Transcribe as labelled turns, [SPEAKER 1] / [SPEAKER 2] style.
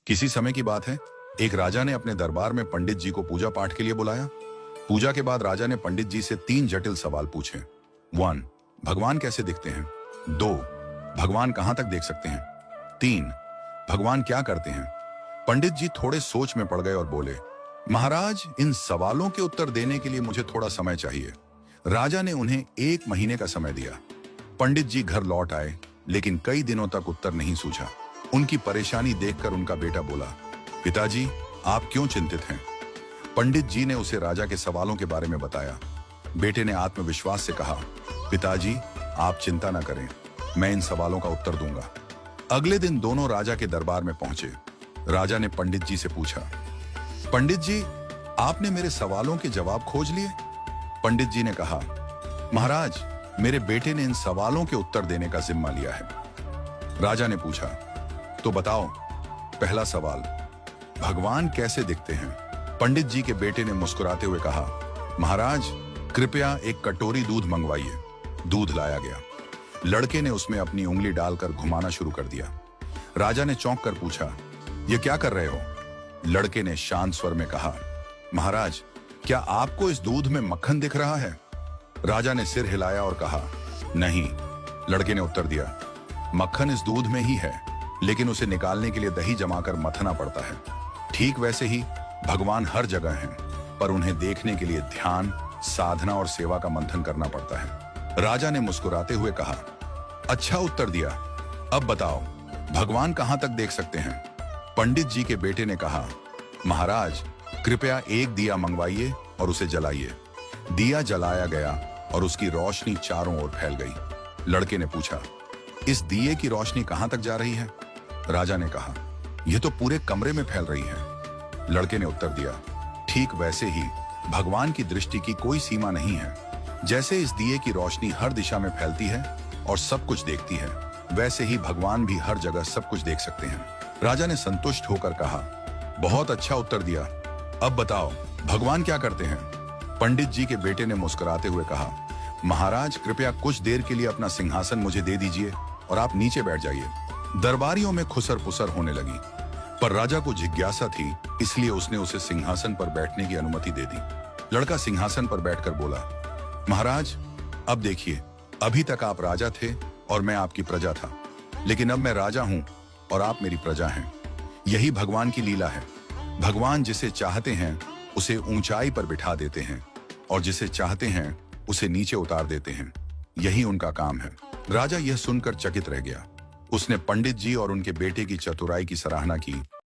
[SPEAKER 1] किसी समय की बात है, एक राजा ने अपने दरबार में पंडित जी को पूजा पाठ के लिए बुलाया। पूजा के बाद राजा ने पंडित जी से 3 जटिल सवाल पूछे। 1. भगवान कैसे दिखते हैं? 2. भगवान कहां तक देख सकते हैं? 3. भगवान क्या करते हैं? पंडित जी थोड़े सोच में पड़ गए और बोले, महाराज, इन सवालों के उत्तर देने के लिए मुझे थोड़ा समय चाहिए। राजा ने उन्हें 1 महीने का समय दिया। पंडित जी घर लौट आए, लेकिन कई दिनों तक उत्तर नहीं सूझा। उनकी परेशानी देखकर उनका बेटा बोला, पिताजी, आप क्यों चिंतित हैं? पंडित जी ने उसे राजा के सवालों के बारे में बताया। बेटे ने आत्मविश्वास से कहा, पिताजी, आप चिंता ना करें, मैं इन सवालों का उत्तर दूंगा। अगले दिन दोनों राजा के दरबार में पहुंचे। राजा ने पंडित जी से पूछा, पंडित जी, आपने मेरे सवालों के जवाब खोज लिए? पंडित जी ने कहा, महाराज, मेरे बेटे ने इन सवालों के उत्तर देने का जिम्मा लिया है। राजा ने पूछा, तो बताओ, पहला सवाल, भगवान कैसे दिखते हैं? पंडित जी के बेटे ने मुस्कुराते हुए कहा, महाराज, कृपया एक कटोरी दूध मंगवाइए। दूध लाया गया। लड़के ने उसमें अपनी उंगली डालकर घुमाना शुरू कर दिया। राजा ने चौंक कर पूछा, यह क्या कर रहे हो? लड़के ने शांत स्वर में कहा, महाराज, क्या आपको इस दूध में मक्खन दिख रहा है? राजा ने सिर हिलाया और कहा, नहीं। लड़के ने उत्तर दिया, मक्खन इस दूध में ही है, लेकिन उसे निकालने के लिए दही जमाकर मथना पड़ता है। ठीक वैसे ही भगवान हर जगह हैं, पर उन्हें देखने के लिए ध्यान, साधना और सेवा का मंथन करना पड़ता है। राजा ने मुस्कुराते हुए कहा, अच्छा उत्तर दिया। अब बताओ, भगवान कहां तक देख सकते हैं? पंडित जी के बेटे ने कहा, महाराज, कृपया एक दिया मंगवाइए और उसे जलाइए। दिया जलाया गया और उसकी रोशनी चारों ओर फैल गई। लड़के ने पूछा, इस दिए की रोशनी कहां तक जा रही है? राजा ने कहा, यह तो पूरे कमरे में फैल रही है। लड़के ने उत्तर दिया, ठीक वैसे ही भगवान की दृष्टि की कोई सीमा नहीं है। जैसे इस दिए की रोशनी हर दिशा में फैलती है और सब कुछ देखती है, वैसे ही भगवान भी हर जगह सब कुछ देख सकते हैं। राजा ने संतुष्ट होकर कहा, बहुत अच्छा उत्तर दिया। अब बताओ, भगवान क्या करते हैं? पंडित जी के बेटे ने मुस्कुराते हुए कहा, महाराज, कृपया कुछ देर के लिए अपना सिंहासन मुझे दे दीजिए और आप नीचे बैठ जाइए। दरबारियों में खुसर पुसर होने लगी, पर राजा को जिज्ञासा थी, इसलिए उसने उसे सिंहासन पर बैठने की अनुमति दे दी। लड़का सिंहासन पर बैठकर बोला, महाराज, अब देखिए, अभी तक आप राजा थे और मैं आपकी प्रजा था, लेकिन अब मैं राजा हूं और आप मेरी प्रजा हैं। यही भगवान की लीला है। भगवान जिसे चाहते हैं उसे ऊंचाई पर बिठा देते हैं और जिसे चाहते हैं उसे नीचे उतार देते हैं। यही उनका काम है। राजा यह सुनकर चकित रह गया। उसने पंडित जी और उनके बेटे की चतुराई की सराहना की